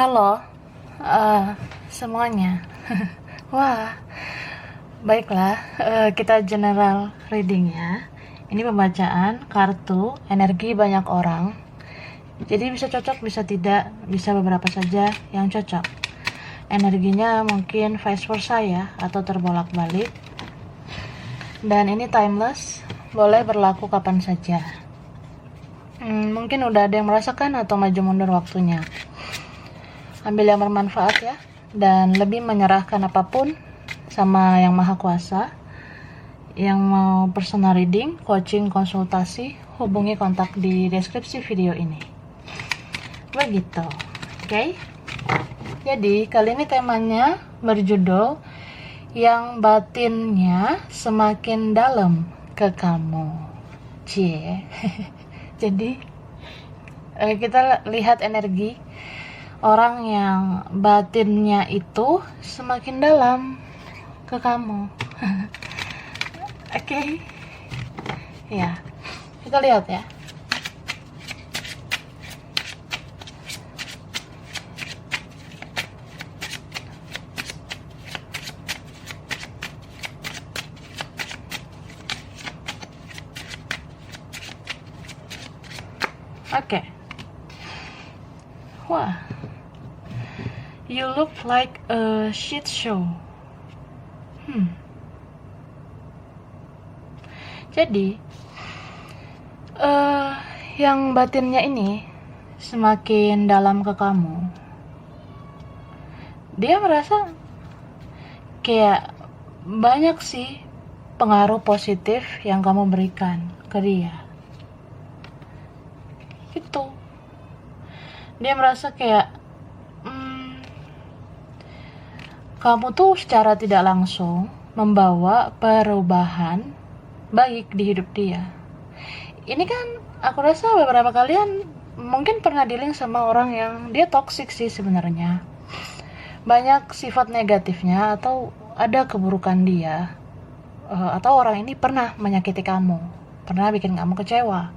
Halo, semuanya. Wah, baiklah, kita general reading ya. Ini pembacaan kartu energi banyak orang. Jadi bisa cocok, bisa tidak, bisa beberapa saja yang cocok. Energinya mungkin vice versa ya, atau terbolak-balik. Dan ini timeless, boleh berlaku kapan saja. Mungkin udah ada yang merasakan atau maju mundur waktunya. Ambil yang bermanfaat ya, dan lebih menyerahkan apapun sama Yang Maha Kuasa. Yang mau personal reading, coaching, konsultasi, hubungi kontak di deskripsi video ini. Begitu, oke? Jadi kali ini temanya berjudul yang batinnya semakin dalam ke kamu. Cie. Jadi kita lihat energi orang yang batinnya itu semakin dalam ke kamu. Oke. Ya, kita lihat ya. Oke. Wah. You look like a shit show. Jadi, yang batinnya ini semakin dalam ke kamu. Dia merasa kayak banyak sih pengaruh positif yang kamu berikan ke dia. Gitu. Dia merasa kayak kamu tuh secara tidak langsung membawa perubahan baik di hidup dia. Ini kan aku rasa beberapa kalian mungkin pernah dealing sama orang yang dia toxic sih sebenarnya. Banyak sifat negatifnya atau ada keburukan dia. Atau orang ini pernah menyakiti kamu, pernah bikin kamu kecewa.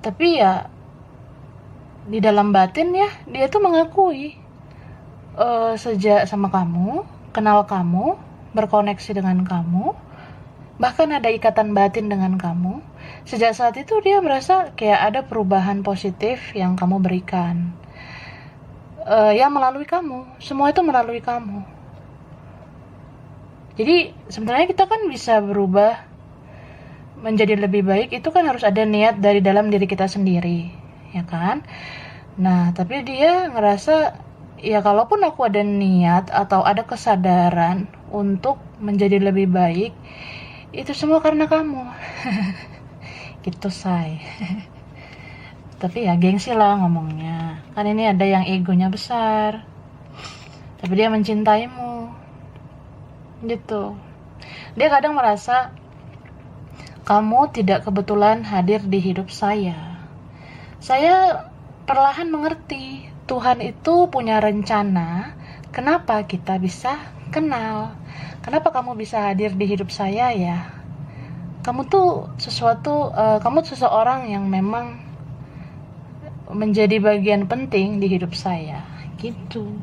Tapi ya di dalam batin ya dia tuh mengakui sejak sama kamu, kenal kamu, berkoneksi dengan kamu, bahkan ada ikatan batin dengan kamu. Sejak saat itu dia merasa kayak ada perubahan positif yang kamu berikan, yang melalui kamu. Semua itu melalui kamu. Jadi sebenarnya kita kan bisa berubah menjadi lebih baik, itu kan harus ada niat dari dalam diri kita sendiri, ya kan? Nah, tapi dia ngerasa ya kalaupun aku ada niat atau ada kesadaran untuk menjadi lebih baik, itu semua karena kamu. Gitu say. Tapi ya gengsi lah ngomongnya. Kan ini ada yang egonya besar, tapi dia mencintaimu. Gitu. Dia kadang merasa kamu tidak kebetulan hadir di hidup saya. Saya perlahan mengerti Tuhan itu punya rencana kenapa kita bisa kenal. Kenapa kamu bisa hadir di hidup saya ya? Kamu tuh kamu seseorang yang memang menjadi bagian penting di hidup saya. Gitu.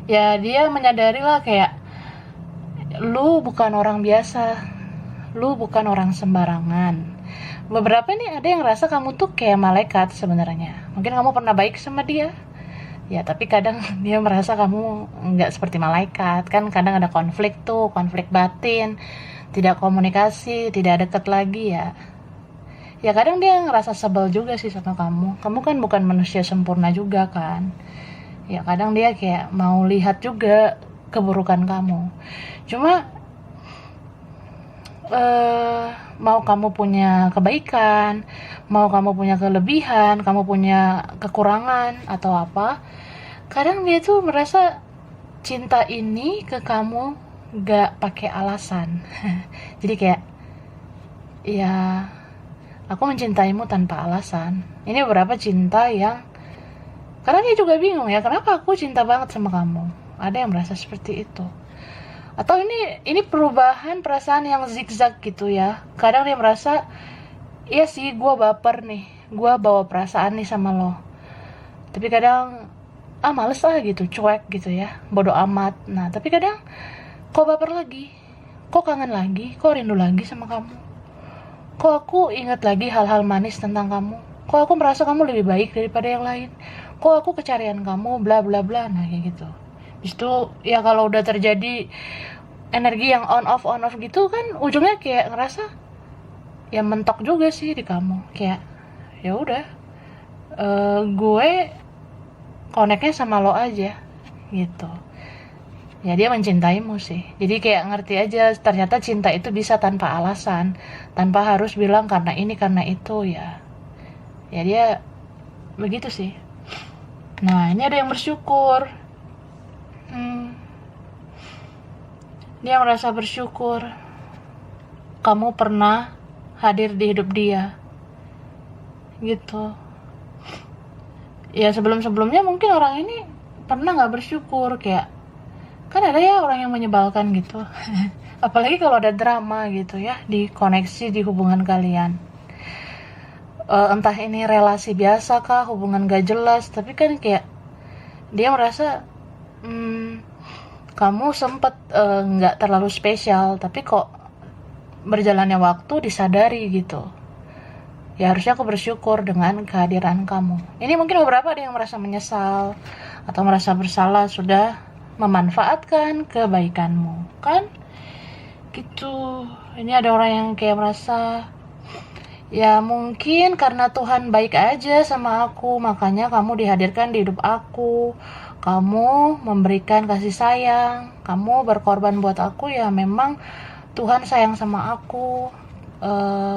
Ya dia menyadari lah kayak lu bukan orang biasa. Lu bukan orang sembarangan. Beberapa nih ada yang rasa kamu tuh kayak malaikat sebenarnya. Mungkin kamu pernah baik sama dia. Ya, tapi kadang dia merasa kamu nggak seperti malaikat. Kan kadang ada konflik tuh, konflik batin. Tidak komunikasi, tidak dekat lagi ya. Ya kadang dia ngerasa sebel juga sih sama kamu. Kamu kan bukan manusia sempurna juga kan. Ya kadang dia kayak mau lihat juga keburukan kamu. Cuma mau kamu punya kebaikan, mau kamu punya kelebihan, kamu punya kekurangan atau apa, kadang dia tuh merasa cinta ini ke kamu gak pakai alasan. Jadi kayak ya aku mencintaimu tanpa alasan. Ini beberapa cinta yang karena dia juga bingung ya, kenapa aku cinta banget sama kamu. Ada yang merasa seperti itu. Atau ini perubahan perasaan yang zigzag gitu ya. Kadang dia merasa iya sih gue baper nih, gue bawa perasaan nih sama lo. Tapi kadang males gitu, cuek gitu ya, bodoh amat. Nah tapi kadang kok baper lagi, kok kangen lagi, kok rindu lagi sama kamu, kok aku ingat lagi hal-hal manis tentang kamu, kok aku merasa kamu lebih baik daripada yang lain, kok aku kecarian kamu, bla bla bla. Nah kayak gitu. Habis itu ya kalau udah terjadi energi yang on off gitu kan, ujungnya kayak ngerasa ya mentok juga sih di kamu. Kayak ya udah, gue koneknya sama lo aja gitu. Ya dia mencintaimu sih, jadi kayak ngerti aja ternyata cinta itu bisa tanpa alasan, tanpa harus bilang karena ini karena itu. Ya dia begitu sih. Nah ini ada yang bersyukur. Dia merasa bersyukur kamu pernah hadir di hidup dia gitu. Ya sebelum-sebelumnya mungkin orang ini pernah nggak bersyukur, kayak kan ada ya orang yang menyebalkan gitu. Apalagi kalau ada drama gitu ya di koneksi di hubungan kalian. Entah ini relasi biasa kah, hubungan gak jelas, tapi kan kayak dia merasa kamu sempet nggak terlalu spesial, tapi kok berjalannya waktu disadari gitu. Ya harusnya aku bersyukur dengan kehadiran kamu. Ini mungkin beberapa ada yang merasa menyesal atau merasa bersalah sudah memanfaatkan kebaikanmu, kan? Gitu. Ini ada orang yang kayak merasa ya mungkin karena Tuhan baik aja sama aku, makanya kamu dihadirkan di hidup aku. Kamu memberikan kasih sayang, kamu berkorban buat aku, ya memang Tuhan sayang sama aku.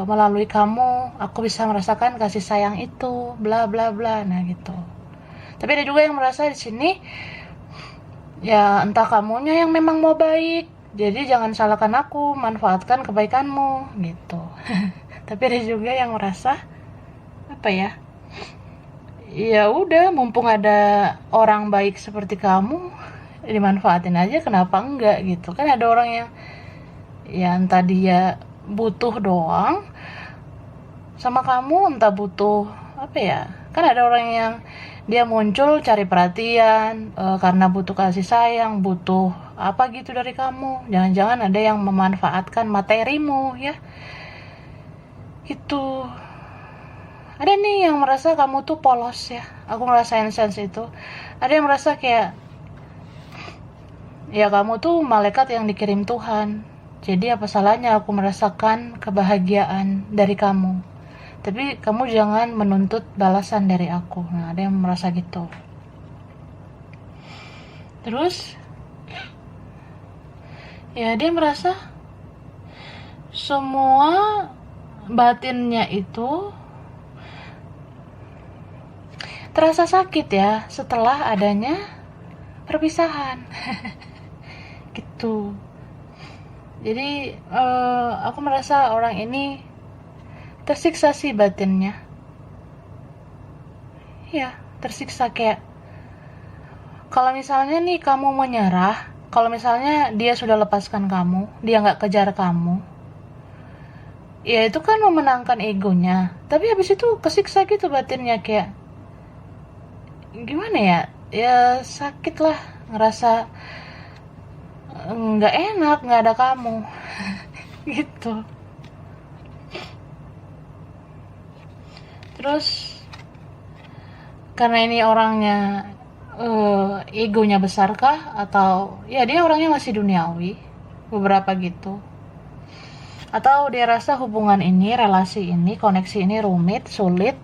Melalui kamu aku bisa merasakan kasih sayang itu, bla bla bla. Nah gitu. Tapi ada juga yang merasa di sini ya entah kamunya yang memang mau baik, jadi jangan salahkan aku, manfaatkan kebaikanmu gitu. Tapi ada juga yang merasa apa ya, ya udah mumpung ada orang baik seperti kamu dimanfaatin aja, kenapa enggak gitu. Kan ada orang yang ya entah dia butuh doang sama kamu, entah butuh apa ya. Kan ada orang yang dia muncul cari perhatian karena butuh kasih sayang, butuh apa gitu dari kamu. Jangan-jangan ada yang memanfaatkan materimu ya. Itu ada nih yang merasa kamu tuh polos ya. Aku ngerasain sense itu. Ada yang merasa kayak ya kamu tuh malaikat yang dikirim Tuhan, jadi apa salahnya aku merasakan kebahagiaan dari kamu, tapi kamu jangan menuntut balasan dari aku. Nah ada yang merasa gitu. Terus ya dia merasa semua batinnya itu terasa sakit ya setelah adanya perpisahan. Gitu. Jadi aku merasa orang ini tersiksa sih batinnya. Ya tersiksa, kayak kalau misalnya nih kamu menyerah, kalau misalnya dia sudah lepaskan kamu, dia nggak kejar kamu, ya itu kan memenangkan egonya, tapi habis itu kesiksa gitu batinnya, kayak gimana ya, ya sakit lah, ngerasa nggak enak nggak ada kamu. Gitu. Terus karena ini orangnya egonya besar kah, atau ya dia orangnya masih duniawi beberapa gitu, atau dia rasa hubungan ini, relasi ini, koneksi ini rumit, sulit,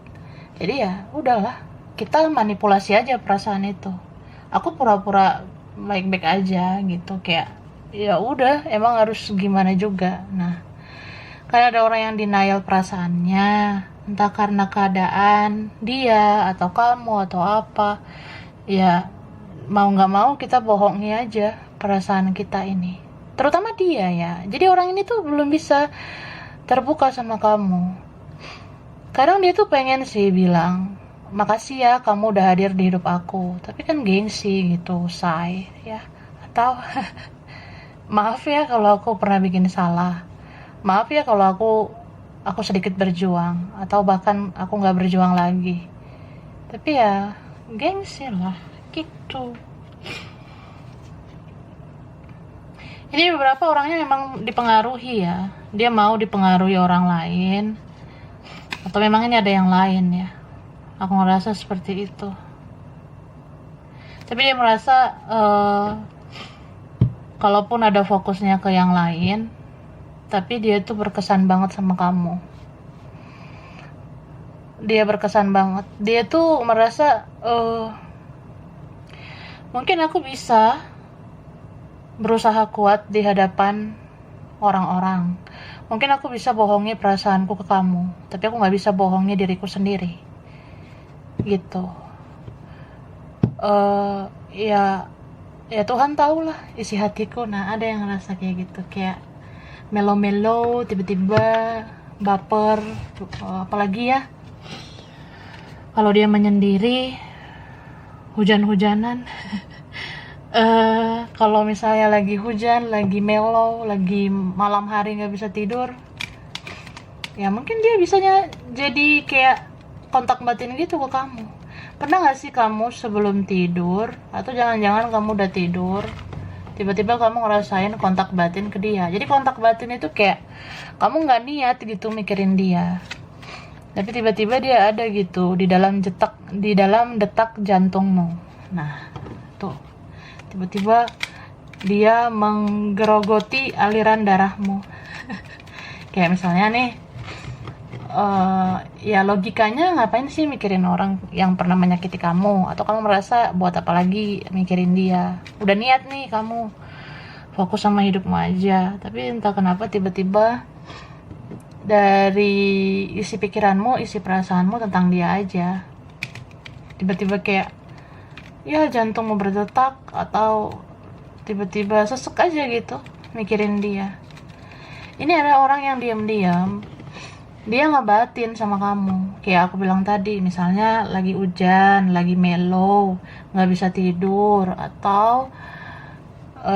jadi ya udahlah, kita manipulasi aja perasaan itu. Aku pura-pura baik-baik aja gitu, kayak ya udah emang harus gimana juga. Nah kan ada orang yang denial perasaannya, entah karena keadaan dia atau kamu atau apa. Ya mau nggak mau kita bohongi aja perasaan kita ini, terutama dia ya. Jadi orang ini tuh belum bisa terbuka sama kamu. Kadang dia tuh pengen sih bilang makasih ya kamu udah hadir di hidup aku, tapi kan gengsi gitu, say ya, atau maaf ya kalau aku pernah bikin salah, maaf ya kalau aku sedikit berjuang, atau bahkan aku nggak berjuang lagi. Tapi ya gengsi lah gitu. Ini beberapa orangnya memang dipengaruhi ya, dia mau dipengaruhi orang lain, atau memang ini ada yang lain ya. Aku ngerasa seperti itu. Tapi dia merasa kalaupun ada fokusnya ke yang lain, tapi dia tuh berkesan banget sama kamu. Dia berkesan banget. Dia tuh merasa mungkin aku bisa berusaha kuat di hadapan orang-orang. Mungkin aku bisa bohongi perasaanku ke kamu, tapi aku nggak bisa bohongi diriku sendiri. Gitu. Ya, ya Tuhan tahu lah isi hatiku. Nah, ada yang ngerasa kayak gitu, kayak melo-melo, tiba-tiba baper, apalagi ya kalau dia menyendiri, hujan-hujanan. Kalau misalnya lagi hujan, lagi mellow, lagi malam hari nggak bisa tidur, ya mungkin dia bisanya jadi kayak kontak batin gitu ke kamu. Pernah nggak sih kamu sebelum tidur, atau jangan-jangan kamu udah tidur, tiba-tiba kamu ngerasain kontak batin ke dia? Jadi kontak batin itu kayak kamu nggak niat gitu mikirin dia, tapi tiba-tiba dia ada gitu di dalam detak jantungmu. Nah, tuh tiba-tiba dia menggerogoti aliran darahmu. Kayak misalnya nih, ya logikanya ngapain sih mikirin orang yang pernah menyakiti kamu, atau kamu merasa buat apa lagi mikirin dia, udah niat nih kamu fokus sama hidupmu aja, tapi entah kenapa tiba-tiba dari isi pikiranmu, isi perasaanmu tentang dia aja, tiba-tiba kayak ya jantungmu berdetak, atau tiba-tiba sesek aja gitu mikirin dia. Ini ada orang yang diam-diam dia ngebatin sama kamu, kayak aku bilang tadi, misalnya lagi hujan, lagi mellow, nggak bisa tidur, atau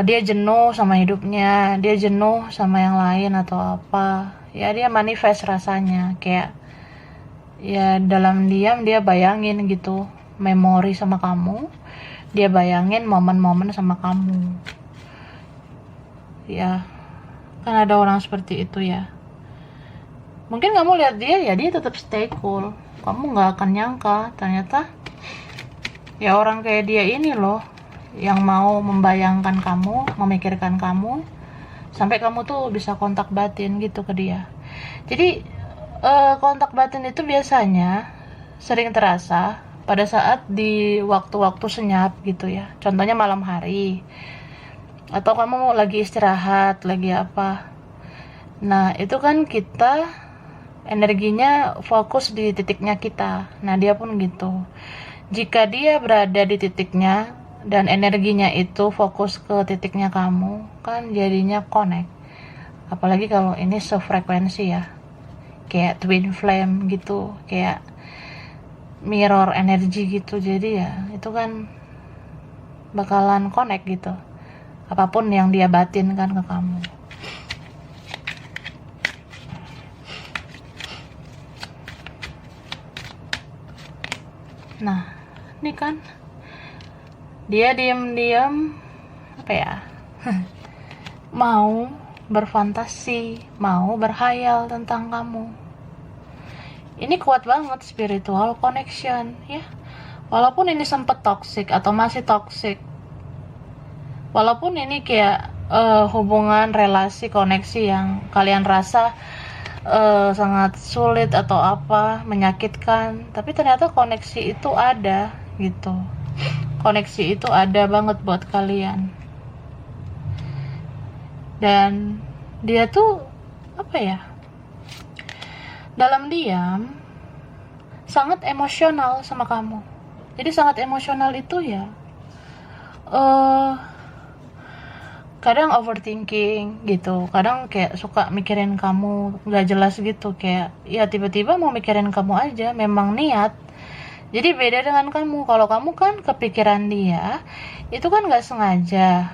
dia jenuh sama hidupnya, dia jenuh sama yang lain atau apa ya, dia manifest rasanya kayak ya dalam diam dia bayangin gitu memori sama kamu, dia bayangin momen-momen sama kamu ya. Kan ada orang seperti itu ya. Mungkin kamu lihat dia ya, dia tetap stay cool, kamu nggak akan nyangka ternyata ya orang kayak dia ini loh yang mau membayangkan kamu, memikirkan kamu, sampai kamu tuh bisa kontak batin gitu ke dia. Jadi kontak batin itu biasanya sering terasa pada saat di waktu-waktu senyap gitu ya, contohnya malam hari, atau kamu lagi istirahat, lagi apa. Nah itu kan kita energinya fokus di titiknya kita. Nah dia pun gitu, jika dia berada di titiknya dan energinya itu fokus ke titiknya kamu, kan jadinya connect. Apalagi kalau ini sefrekuensi ya, kayak twin flame gitu, kayak mirror energi gitu. Jadi ya itu kan bakalan connect gitu, apapun yang dia batin kan ke kamu. Nah ini kan dia diam-diam apa ya mau berfantasi, mau berhayal tentang kamu. Ini kuat banget spiritual connection ya. Walaupun ini sempat toxic atau masih toxic, walaupun ini kayak hubungan, relasi, koneksi yang kalian rasa sangat sulit atau apa, menyakitkan, tapi ternyata koneksi itu ada gitu. Koneksi itu ada banget buat kalian. Dan dia tuh apa ya, dalam diam sangat emosional sama kamu. Jadi sangat emosional itu ya kadang overthinking gitu, kadang kayak suka mikirin kamu gak jelas gitu, kayak ya tiba-tiba mau mikirin kamu aja, memang niat. Jadi beda dengan kamu, kalau kamu kan kepikiran dia, itu kan gak sengaja.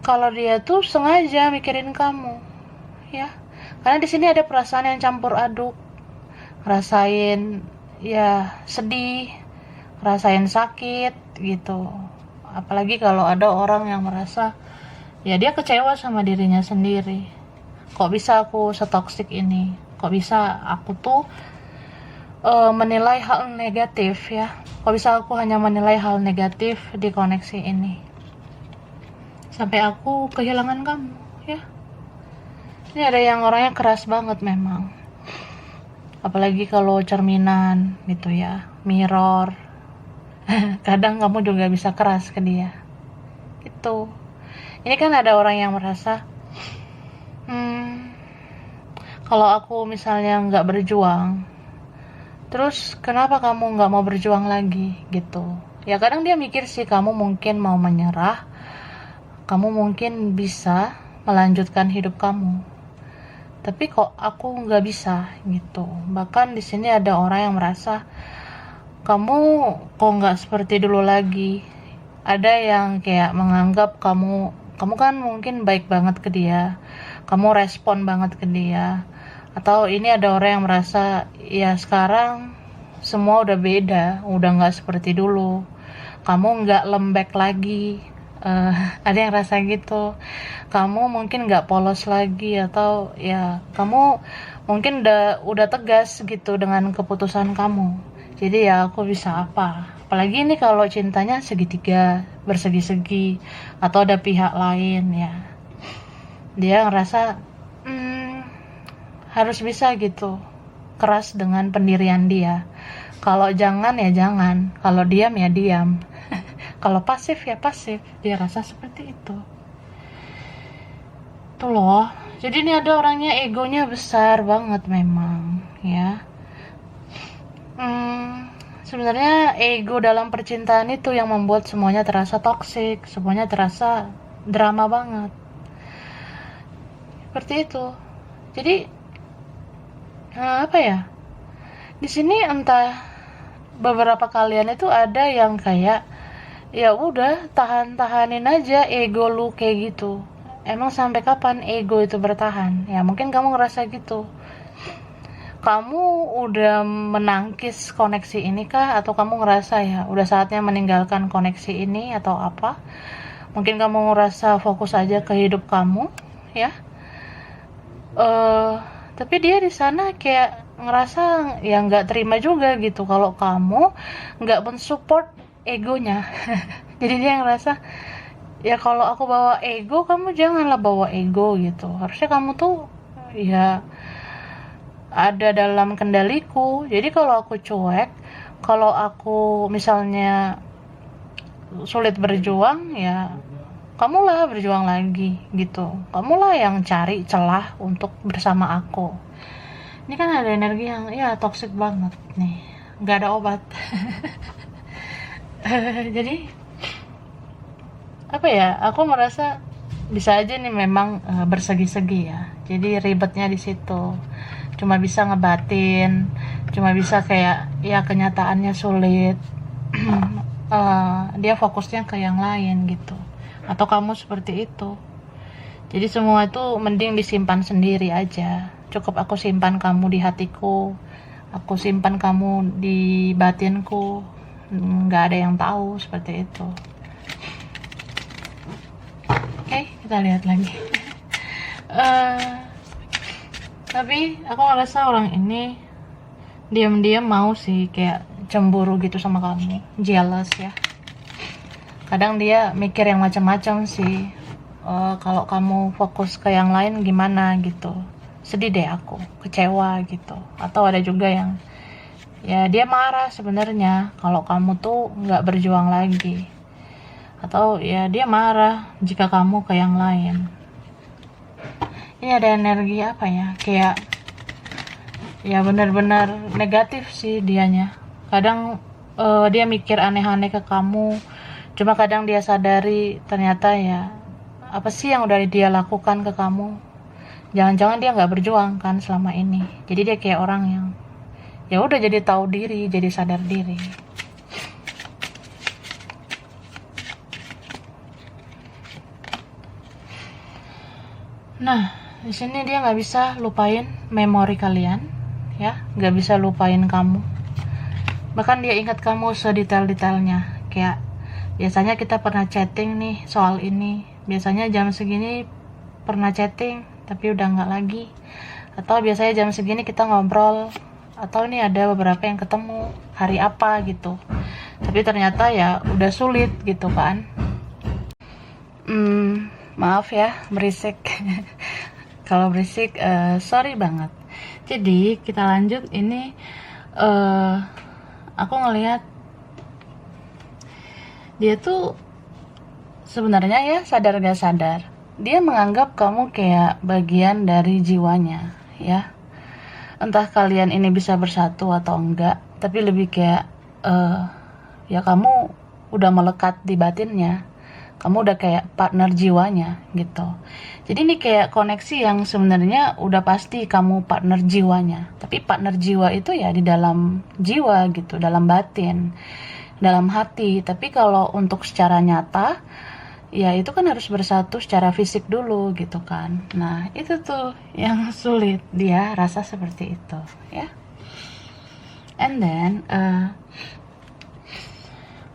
Kalau dia tuh sengaja mikirin kamu ya, karena di sini ada perasaan yang campur aduk, rasain ya sedih, rasain sakit gitu. Apalagi kalau ada orang yang merasa ya dia kecewa sama dirinya sendiri. Kok bisa aku setoksik ini? Kok bisa aku tuh menilai hal negatif ya? Kok bisa aku hanya menilai hal negatif di koneksi ini? Sampai aku kehilangan kamu ya. Ini ada yang orangnya keras banget memang. Apalagi kalau cerminan gitu ya, mirror. Kadang kamu juga bisa keras ke dia. Itu. Ini kan ada orang yang merasa kalau aku misalnya nggak berjuang, terus kenapa kamu nggak mau berjuang lagi gitu. Ya kadang dia mikir sih kamu mungkin mau menyerah, kamu mungkin bisa melanjutkan hidup kamu, tapi kok aku nggak bisa gitu. Bahkan di sini ada orang yang merasa kamu kok nggak seperti dulu lagi. Ada yang kayak menganggap kamu kan mungkin baik banget ke dia, kamu respon banget ke dia. Atau ini ada orang yang merasa ya sekarang semua udah beda, udah nggak seperti dulu, kamu nggak lembek lagi. Ada yang rasa gitu, kamu mungkin nggak polos lagi, atau ya kamu mungkin udah tegas gitu dengan keputusan kamu. Jadi ya aku bisa apa? Apalagi ini kalau cintanya segitiga, bersegi-segi, atau ada pihak lain ya. Dia ngerasa harus bisa gitu, keras dengan pendirian dia. Kalau jangan ya jangan, kalau diam ya diam. Kalau pasif ya pasif. Dia rasa seperti itu. Tuh loh. Jadi ini ada orangnya egonya besar banget memang ya. Sebenarnya ego dalam percintaan itu yang membuat semuanya terasa toksik, semuanya terasa drama banget. Seperti itu. Jadi apa ya? Di sini entah beberapa kalian itu ada yang kayak ya udah tahan-tahanin aja ego lu kayak gitu. Emang sampai kapan ego itu bertahan? Ya mungkin kamu ngerasa gitu. Kamu udah menangkis koneksi ini kah? Atau kamu ngerasa ya udah saatnya meninggalkan koneksi ini atau apa? Mungkin kamu ngerasa fokus aja ke hidup kamu ya. Tapi dia di sana kayak ngerasa ya nggak terima juga gitu kalau kamu nggak mensupport egonya. Jadi dia ngerasa ya kalau aku bawa ego, kamu janganlah bawa ego gitu. Harusnya kamu tuh ya ada dalam kendaliku. Jadi kalau aku cuek, kalau aku misalnya sulit berjuang, ya kamulah berjuang lagi gitu. Kamulah yang cari celah untuk bersama aku. Ini kan ada energi yang ya toxic banget nih, nggak ada obat. Jadi apa ya, aku merasa bisa aja nih memang bersegi-segi ya. Jadi ribetnya di situ. Cuma bisa ngebatin, cuma bisa kayak ya kenyataannya sulit. Dia fokusnya ke yang lain gitu. Atau kamu seperti itu. Jadi semua itu mending disimpan sendiri aja. Cukup aku simpan kamu di hatiku, aku simpan kamu di batinku. Nggak ada yang tahu seperti itu. Oke, kita lihat lagi. Tapi aku ngerasa orang ini diam-diam mau sih kayak cemburu gitu sama kamu, jealous ya. Kadang dia mikir yang macam-macam sih. Kalau kamu fokus ke yang lain gimana gitu, sedih deh aku, kecewa gitu. Atau ada juga yang ya dia marah sebenarnya kalau kamu tuh nggak berjuang lagi. Atau ya dia marah jika kamu ke yang lain. Ini ada energi apa ya, kayak ya benar-benar negatif sih dianya. Kadang dia mikir aneh-aneh ke kamu, cuma kadang dia sadari ternyata ya apa sih yang udah dia lakukan ke kamu. Jangan-jangan dia nggak berjuang kan selama ini. Jadi dia kayak orang yang ya udah jadi tahu diri, jadi sadar diri. Nah, di sini dia nggak bisa lupain memori kalian, ya, nggak bisa lupain kamu. Bahkan dia ingat kamu sedetail-detailnya. Kayak biasanya kita pernah chatting nih soal ini, biasanya jam segini pernah chatting tapi udah nggak lagi, atau biasanya jam segini kita ngobrol, atau ini ada beberapa yang ketemu hari apa gitu, tapi ternyata ya udah sulit gitu kan. Maaf ya berisik. Kalau berisik sorry banget. Jadi kita lanjut. Ini aku ngelihat dia tuh sebenarnya ya sadar gak sadar dia menganggap kamu kayak bagian dari jiwanya ya. Entah kalian ini bisa bersatu atau enggak, tapi lebih kayak ya kamu udah melekat di batinnya, kamu udah kayak partner jiwanya gitu. Jadi ini kayak koneksi yang sebenarnya udah pasti kamu partner jiwanya, tapi partner jiwa itu ya di dalam jiwa gitu, dalam batin, dalam hati. Tapi kalau untuk secara nyata ya itu kan harus bersatu secara fisik dulu gitu kan. Nah itu tuh yang sulit, dia rasa seperti itu ya. And then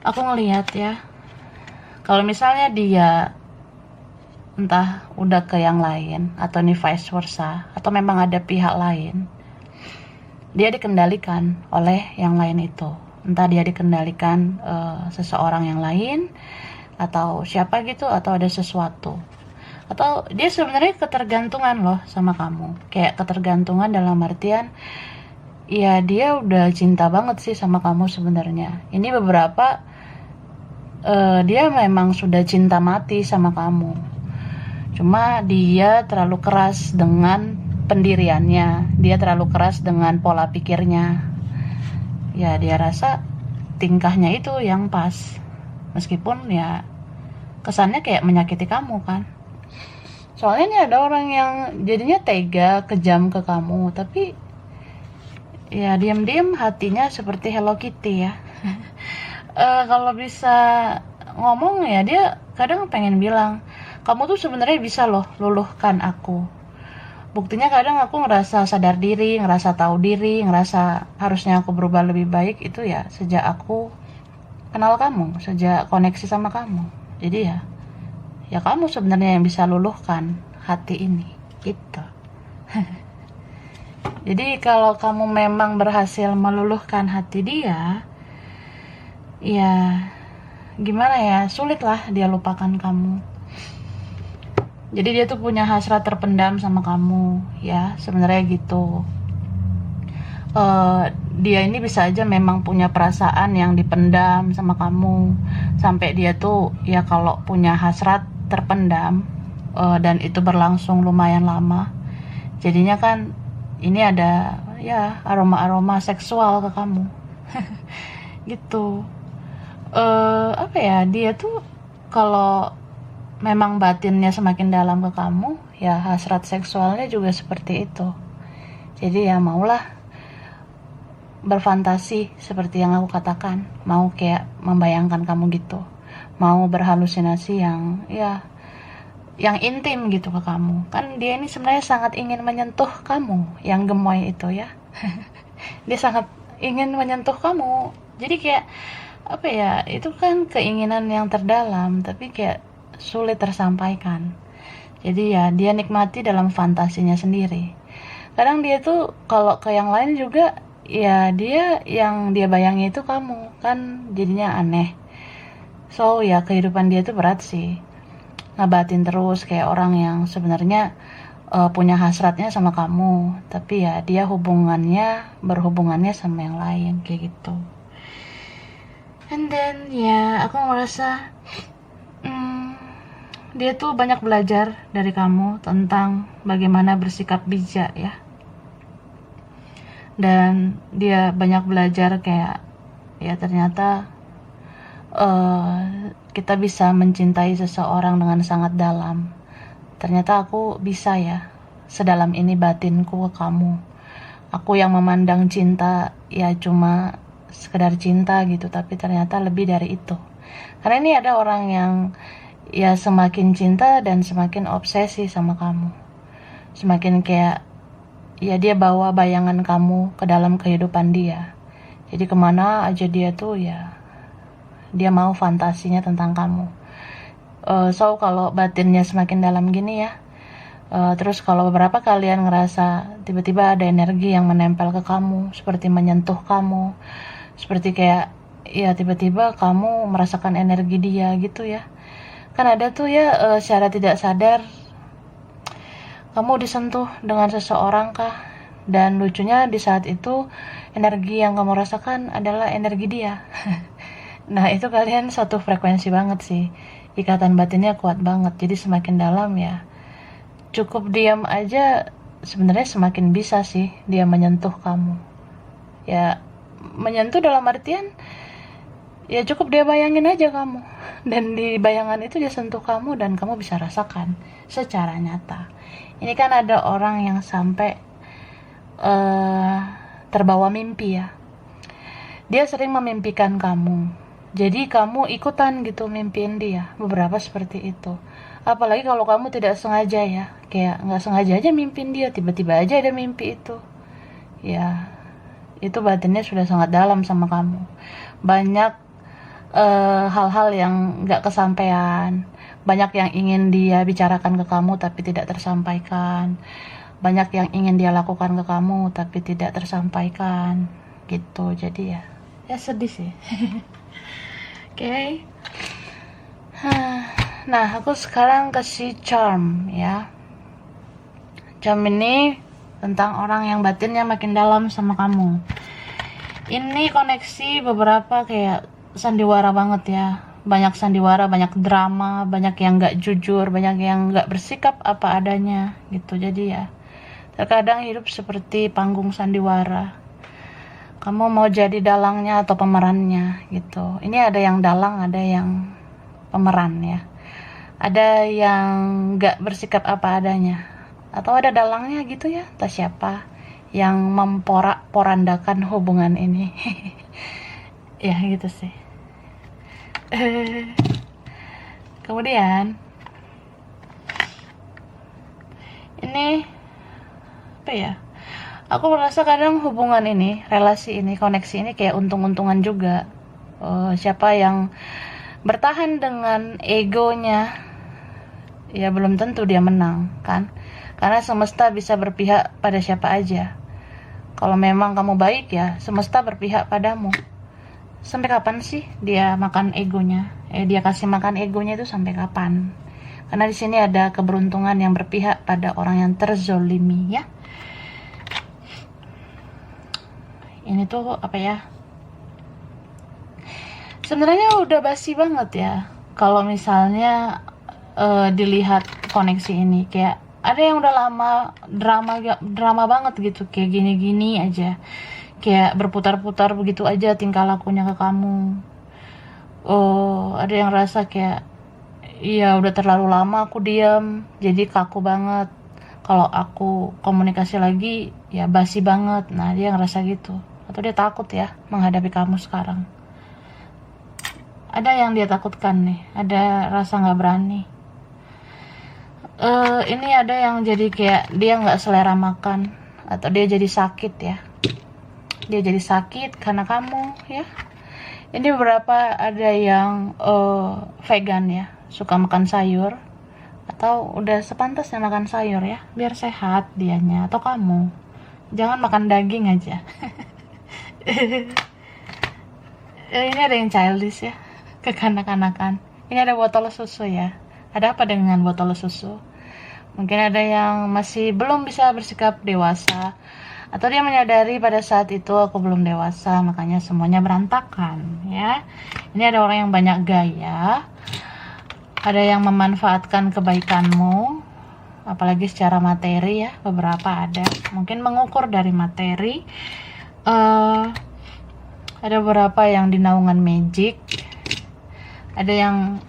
aku ngelihat ya, kalau misalnya dia entah udah ke yang lain atau nih vice versa, atau memang ada pihak lain, dia dikendalikan oleh yang lain itu. Entah dia dikendalikan seseorang yang lain, atau siapa gitu, atau ada sesuatu, atau dia sebenarnya ketergantungan loh sama kamu. Kayak ketergantungan dalam artian ya dia udah cinta banget sih sama kamu sebenarnya. Ini beberapa dia memang sudah cinta mati sama kamu, cuma dia terlalu keras dengan pendiriannya, dia terlalu keras dengan pola pikirnya. Ya dia rasa tingkahnya itu yang pas, meskipun ya kesannya kayak menyakiti kamu kan. Soalnya nih ada orang yang jadinya tega, kejam ke kamu, tapi ya diam-diam hatinya seperti Hello Kitty ya. Kalau bisa ngomong ya dia kadang pengen bilang, kamu tuh sebenarnya bisa loh luluhkan aku. Buktinya kadang aku ngerasa sadar diri, ngerasa tahu diri, ngerasa harusnya aku berubah lebih baik itu ya sejak aku kenal kamu, sejak koneksi sama kamu. Jadi ya kamu sebenarnya yang bisa luluhkan hati ini gitu. Jadi kalau kamu memang berhasil meluluhkan hati dia, ya gimana ya, sulit lah dia lupakan kamu. Jadi dia tuh punya hasrat terpendam sama kamu ya, sebenarnya gitu. Dia ini bisa aja memang punya perasaan yang dipendam sama kamu, sampai dia tuh ya kalau punya hasrat terpendam dan itu berlangsung lumayan lama, jadinya kan ini ada ya aroma-aroma seksual ke kamu. Gitu. Apa ya, dia tuh kalau memang batinnya semakin dalam ke kamu, ya hasrat seksualnya juga seperti itu. Jadi ya maulah berfantasi seperti yang aku katakan, mau kayak membayangkan kamu gitu, mau berhalusinasi yang intim gitu ke kamu. Kan dia ini sebenarnya sangat ingin menyentuh kamu yang gemoy itu ya. Dia sangat ingin menyentuh kamu. Jadi kayak apa ya, itu kan keinginan yang terdalam tapi kayak sulit tersampaikan. Jadi ya dia nikmati dalam fantasinya sendiri. Kadang dia tuh kalau ke yang lain juga ya dia yang dia bayangi itu kamu, kan jadinya aneh. So ya kehidupan dia tuh berat sih, ngabatin terus kayak orang yang sebenarnya punya hasratnya sama kamu, tapi ya dia berhubungannya sama yang lain kayak gitu. And then ya aku merasa dia tuh banyak belajar dari kamu tentang bagaimana bersikap bijak ya. Dan dia banyak belajar kayak ya ternyata kita bisa mencintai seseorang dengan sangat dalam. Ternyata aku bisa ya sedalam ini batinku ke kamu. Aku yang memandang cinta ya cuma sekedar cinta gitu, tapi ternyata lebih dari itu. Karena ini ada orang yang ya semakin cinta dan semakin obsesi sama kamu, semakin kayak ya dia bawa bayangan kamu ke dalam kehidupan dia. Jadi kemana aja dia tuh ya, dia mau fantasinya tentang kamu. So kalau batinnya semakin dalam gini ya, terus kalau beberapa kalian ngerasa tiba-tiba ada energi yang menempel ke kamu, seperti menyentuh kamu, seperti kayak ya tiba-tiba kamu merasakan energi dia gitu ya. Kan ada tuh ya, secara tidak sadar kamu disentuh dengan seseorang kah, dan lucunya di saat itu energi yang kamu rasakan adalah energi dia. Nah itu kalian satu frekuensi banget sih, ikatan batinnya kuat banget. Jadi semakin dalam ya, cukup diam aja sebenarnya semakin bisa sih dia menyentuh kamu. Ya menyentuh dalam artian ya cukup dia bayangin aja kamu, dan di bayangan itu dia sentuh kamu dan kamu bisa rasakan secara nyata. Ini kan ada orang yang sampai terbawa mimpi ya, dia sering memimpikan kamu, jadi kamu ikutan gitu mimpiin dia. Beberapa seperti itu, apalagi kalau kamu tidak sengaja ya, kayak nggak sengaja aja mimpin dia, tiba-tiba aja ada mimpi itu ya, itu batinnya sudah sangat dalam sama kamu. Banyak hal-hal yang nggak kesampaian, banyak yang ingin dia bicarakan ke kamu tapi tidak tersampaikan, banyak yang ingin dia lakukan ke kamu tapi tidak tersampaikan gitu. Jadi ya sedih sih. Oke. Nah aku sekarang kasih charm ya. Charm ini tentang orang yang batinnya makin dalam sama kamu. Ini koneksi beberapa kayak sandiwara banget ya, banyak sandiwara, banyak drama, banyak yang gak jujur, banyak yang gak bersikap apa adanya gitu. Jadi ya terkadang hidup seperti panggung sandiwara, kamu mau jadi dalangnya atau pemerannya gitu. Ini ada yang dalang, ada yang pemeran ya, ada yang gak bersikap apa adanya, atau ada dalangnya gitu ya, entah siapa yang memporak-porandakan hubungan ini. Ya gitu sih. Kemudian ini apa ya, aku merasa kadang hubungan ini, relasi ini, koneksi ini kayak untung-untungan juga. Siapa yang bertahan dengan egonya ya belum tentu dia menang kan, karena semesta bisa berpihak pada siapa aja. Kalau memang kamu baik ya semesta berpihak padamu. Sampai kapan sih dia makan egonya? Dia kasih makan egonya itu sampai kapan? Karena di sini ada keberuntungan yang berpihak pada orang yang terzolimi ya. Ini tuh apa ya? Sebenarnya udah basi banget ya. Kalau misalnya dilihat koneksi ini, kayak ada yang udah lama drama banget gitu, kayak gini-gini aja. Kayak berputar-putar begitu aja tingkah lakunya ke kamu. Ada yang rasa kayak iya udah terlalu lama aku diam, jadi kaku banget. Kalau aku komunikasi lagi ya basi banget. Nah dia ngerasa gitu, atau dia takut ya menghadapi kamu sekarang. Ada yang dia takutkan nih, ada rasa nggak berani. Ini ada yang jadi kayak dia nggak selera makan, atau dia jadi sakit ya. Dia jadi sakit karena kamu ya. Ini beberapa ada yang vegan ya, suka makan sayur, atau udah sepantasnya makan sayur ya, biar sehat dianya atau kamu. Jangan makan daging aja. Ini ada yang childish ya, kekanak-kanakan. Ini ada botol susu ya. Ada apa dengan botol susu? Mungkin ada yang masih belum bisa bersikap dewasa, atau dia menyadari pada saat itu aku belum dewasa, makanya semuanya berantakan ya. Ini ada orang yang banyak gaya, ada yang memanfaatkan kebaikanmu, apalagi secara materi ya. Beberapa ada mungkin mengukur dari materi. Ada beberapa yang di naungan magic, ada yang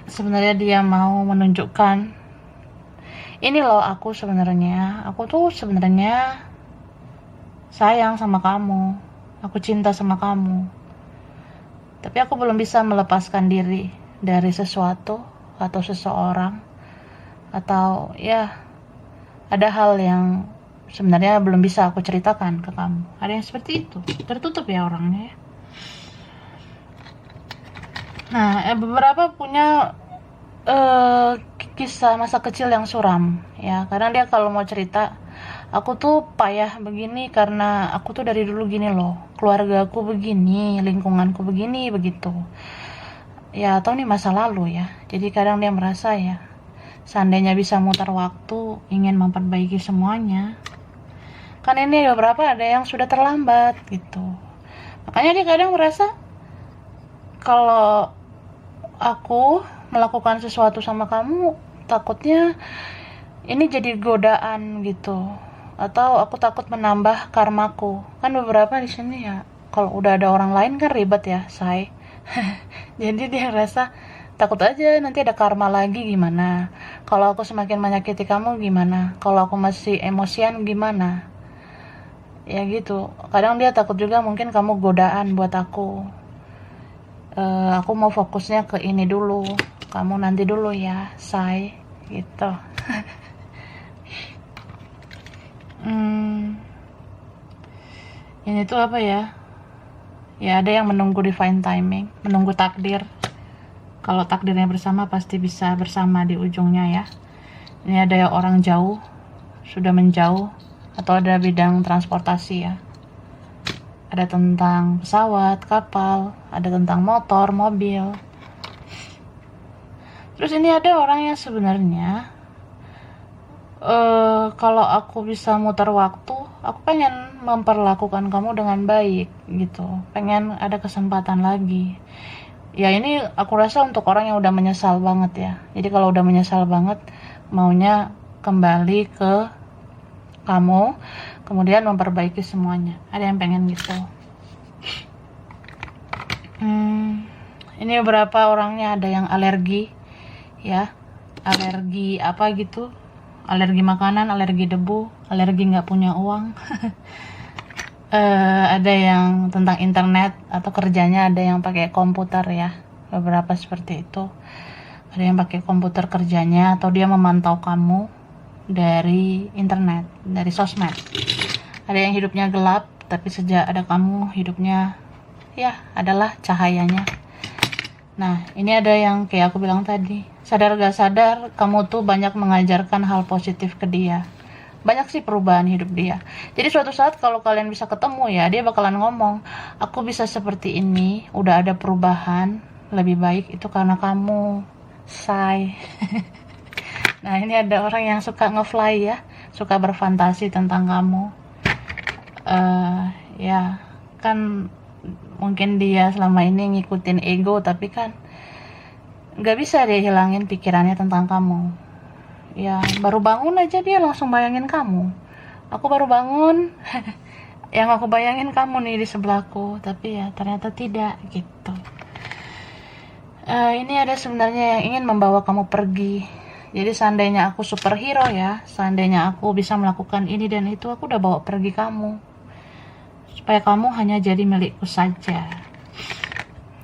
sebenarnya dia mau menunjukkan ini loh, aku tuh sebenarnya sayang sama kamu, aku cinta sama kamu, tapi aku belum bisa melepaskan diri dari sesuatu atau seseorang, atau ya ada hal yang sebenarnya belum bisa aku ceritakan ke kamu. Ada yang seperti itu, tertutup ya orangnya ya. Nah, beberapa punya kisah masa kecil yang suram ya. Kadang dia kalau mau cerita, aku tuh payah begini karena aku tuh dari dulu gini loh, keluarga aku begini, lingkunganku begini begitu ya, atau nih masa lalu ya. Jadi kadang dia merasa ya, seandainya bisa mutar waktu, ingin memperbaiki semuanya. Kan ini beberapa ada yang sudah terlambat gitu. Makanya dia kadang merasa kalau aku melakukan sesuatu sama kamu, takutnya ini jadi godaan gitu, atau aku takut menambah karmaku. Kan beberapa di sini ya, kalau udah ada orang lain kan ribet ya, say. Jadi dia rasa takut aja nanti ada karma lagi gimana. Kalau aku semakin menyakiti kamu gimana? Kalau aku masih emosian gimana? Ya gitu. Kadang dia takut juga mungkin kamu godaan buat aku. Aku mau fokusnya ke ini dulu. Kamu nanti dulu ya, say. Gitu. Ini tuh apa ya? Ya ada yang menunggu divine timing, menunggu takdir. Kalau takdirnya bersama pasti bisa bersama di ujungnya ya. Ini ada yang orang jauh, sudah menjauh, atau ada bidang transportasi ya. Ada tentang pesawat, kapal, ada tentang motor, mobil. Terus ini ada orang yang sebenarnya kalau aku bisa muter waktu, aku pengen memperlakukan kamu dengan baik gitu, pengen ada kesempatan lagi ya. Ini aku rasa untuk orang yang udah menyesal banget ya. Jadi kalau udah menyesal banget, maunya kembali ke kamu, kemudian memperbaiki semuanya. Ada yang pengen gitu. Ini beberapa orangnya ada yang alergi ya, alergi apa gitu, alergi makanan, alergi debu, alergi nggak punya uang. Ada yang tentang internet atau kerjanya ada yang pakai komputer ya, beberapa seperti itu. Ada yang pakai komputer kerjanya, atau dia memantau kamu dari internet, dari sosmed. Ada yang hidupnya gelap, tapi sejak ada kamu hidupnya ya adalah cahayanya. Nah, ini ada yang kayak aku bilang tadi, sadar gak sadar kamu tuh banyak mengajarkan hal positif ke dia. Banyak sih perubahan hidup dia. Jadi suatu saat kalau kalian bisa ketemu ya, dia bakalan ngomong, aku bisa seperti ini, udah ada perubahan lebih baik, itu karena kamu, say. Nah, ini ada orang yang suka nge-fly ya, suka berfantasi tentang kamu. Ya kan mungkin dia selama ini ngikutin ego, tapi kan gak bisa dia hilangin pikirannya tentang kamu ya. Baru bangun aja dia langsung bayangin kamu. Aku baru bangun yang aku bayangin kamu nih di sebelahku, tapi ya ternyata tidak gitu. Ini ada sebenarnya yang ingin membawa kamu pergi. Jadi seandainya aku superhero ya, seandainya aku bisa melakukan ini dan itu, aku udah bawa pergi kamu supaya kamu hanya jadi milikku saja.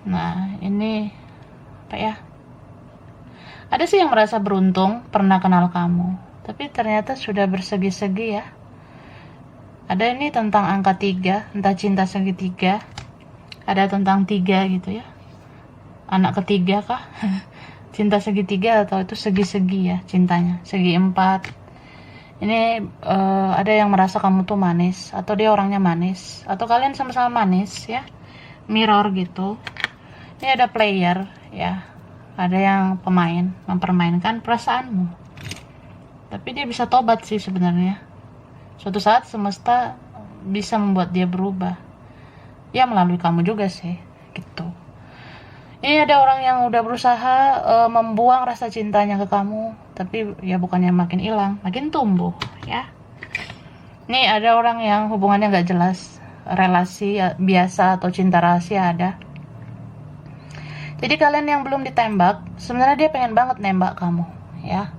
Nah, ini apa ya? Ada sih yang merasa beruntung pernah kenal kamu, tapi ternyata sudah bersegi-segi ya. Ada ini tentang angka 3, entah cinta segitiga. Ada tentang 3 gitu ya. Anak ketiga kah? Cinta segitiga atau itu segi-segi ya cintanya, segi 4. Ini ada yang merasa kamu tuh manis, atau dia orangnya manis, atau kalian sama-sama manis ya. Mirror gitu. Ini ada player ya. Ada yang pemain, mempermainkan perasaanmu. Tapi dia bisa tobat sih sebenarnya. Suatu saat semesta bisa membuat dia berubah. Ya melalui kamu juga sih, gitu. Ini ada orang yang udah berusaha membuang rasa cintanya ke kamu, tapi ya bukannya makin hilang, makin tumbuh ya. Ini ada orang yang hubungannya gak jelas, relasi biasa atau cinta rahasia ada. Jadi kalian yang belum ditembak, sebenarnya dia pengen banget nembak kamu ya.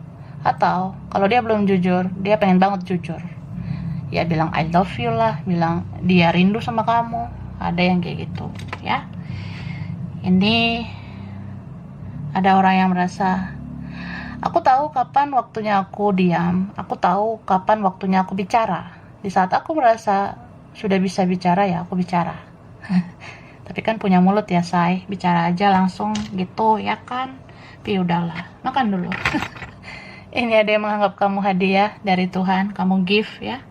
Atau kalau dia belum jujur, dia pengen banget jujur ya, bilang I love you lah, bilang dia rindu sama kamu. Ada yang kayak gitu ya. Ini ada orang yang merasa, aku tahu kapan waktunya aku diam, aku tahu kapan waktunya aku bicara. Di saat aku merasa sudah bisa bicara, ya aku bicara. Tapi kan punya mulut ya, say, bicara aja langsung gitu ya kan. Tapi udahlah, makan dulu. Ini ada yang menganggap kamu hadiah dari Tuhan, kamu give ya.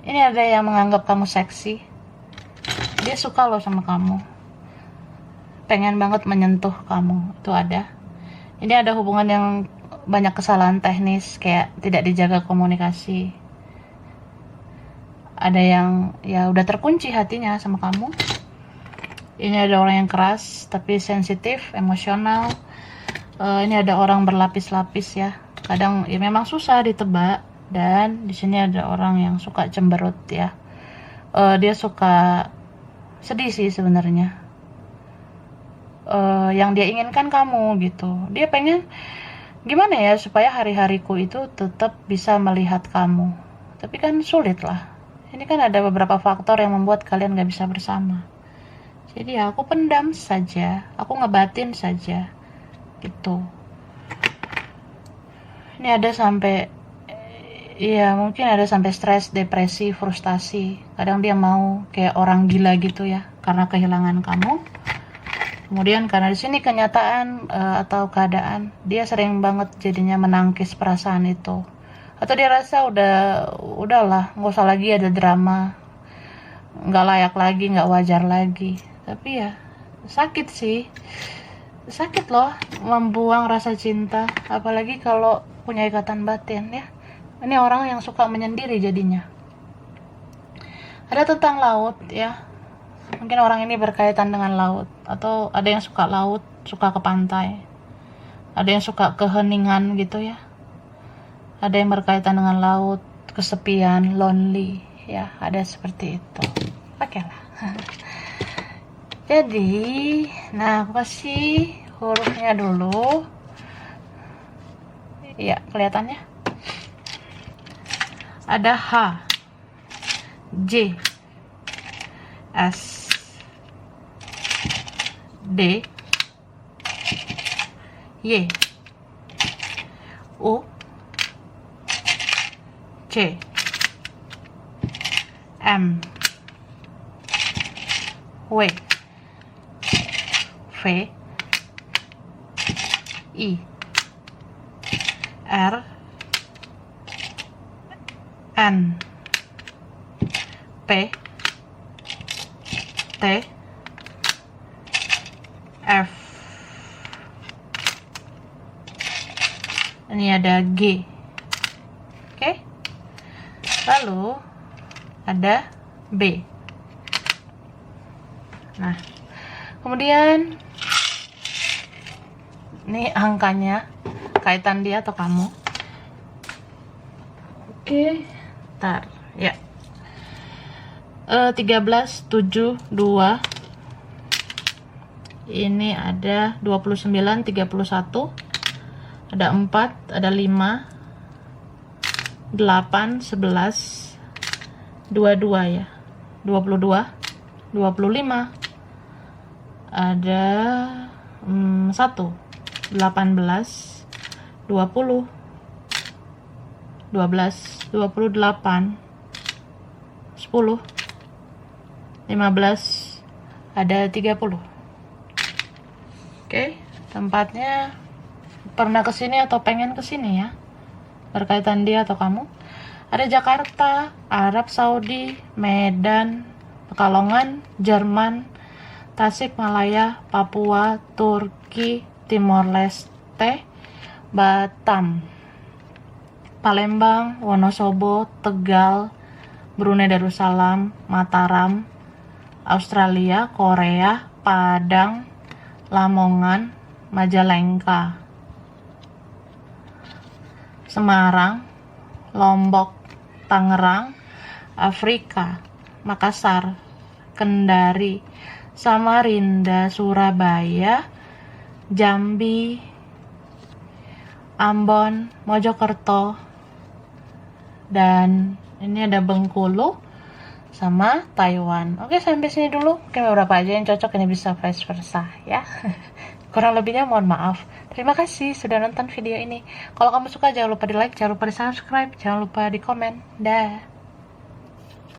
Ini ada yang menganggap kamu seksi. Dia suka loh sama kamu, pengen banget menyentuh kamu, itu ada. Ini ada hubungan yang banyak kesalahan teknis, kayak tidak dijaga komunikasi. Ada yang ya udah terkunci hatinya sama kamu. Ini ada orang yang keras tapi sensitif, emosional. Ini ada orang berlapis-lapis ya. Kadang ya memang susah ditebak. Dan di sini ada orang yang suka cemberut ya. Dia suka sedih sih sebenarnya. Yang dia inginkan kamu gitu. Dia pengen gimana ya supaya hari-hariku itu tetap bisa melihat kamu. Tapi kan sulit lah. Ini kan ada beberapa faktor yang membuat kalian gak bisa bersama. Jadi ya aku pendam saja, aku ngebatin saja gitu. Ini ada sampai ya mungkin ada sampai stres, depresi, frustasi. Kadang dia mau kayak orang gila gitu ya karena kehilangan kamu. Kemudian karena di sini kenyataan atau keadaan, dia sering banget jadinya menangkis perasaan itu. Atau dia rasa udahlah, nggak usah lagi ada drama, nggak layak lagi, nggak wajar lagi. Tapi ya sakit sih, sakit loh membuang rasa cinta, apalagi kalau punya ikatan batin ya. Ini orang yang suka menyendiri jadinya. Ada tentang laut ya, mungkin orang ini berkaitan dengan laut, atau ada yang suka laut, suka ke pantai, ada yang suka keheningan gitu ya, ada yang berkaitan dengan laut, kesepian, lonely ya, ada seperti itu. Oke lah. Jadi nah aku kasih hurufnya dulu ya, kelihatannya ada H, J, S, D, Y, U, C, M, W, V, I, R, N, P, T, F. Ini ada G. Oke. Lalu ada B. Nah, kemudian ini angkanya, kaitan dia atau kamu. Oke, ntar ya. 13, 7, 2. Ini ada 29, 31. Ada 4, ada 5, 8, 11, 22 ya. 22, 25. Ada 1, 18, 20, 12, 28, 10, 15, ada 30. Oke, tempatnya pernah kesini atau pengen kesini ya, berkaitan dia atau kamu. Ada Jakarta, Arab Saudi, Medan, Pekalongan, Jerman, Tasikmalaya, Papua, Turki, Timor Leste, Batam, Palembang, Wonosobo, Tegal, Brunei Darussalam, Mataram, Australia, Korea, Padang, Lamongan, Majalengka, Semarang, Lombok, Tangerang, Afrika, Makassar, Kendari, Samarinda, Surabaya, Jambi, Ambon, Mojokerto, dan ini ada Bengkulu sama Taiwan. Oke, sampai sini dulu. Oke, beberapa aja yang cocok, ini bisa vice versa ya. Kurang lebihnya mohon maaf. Terima kasih sudah nonton video ini. Kalau kamu suka jangan lupa di like, jangan lupa di subscribe, jangan lupa di komen. Dah.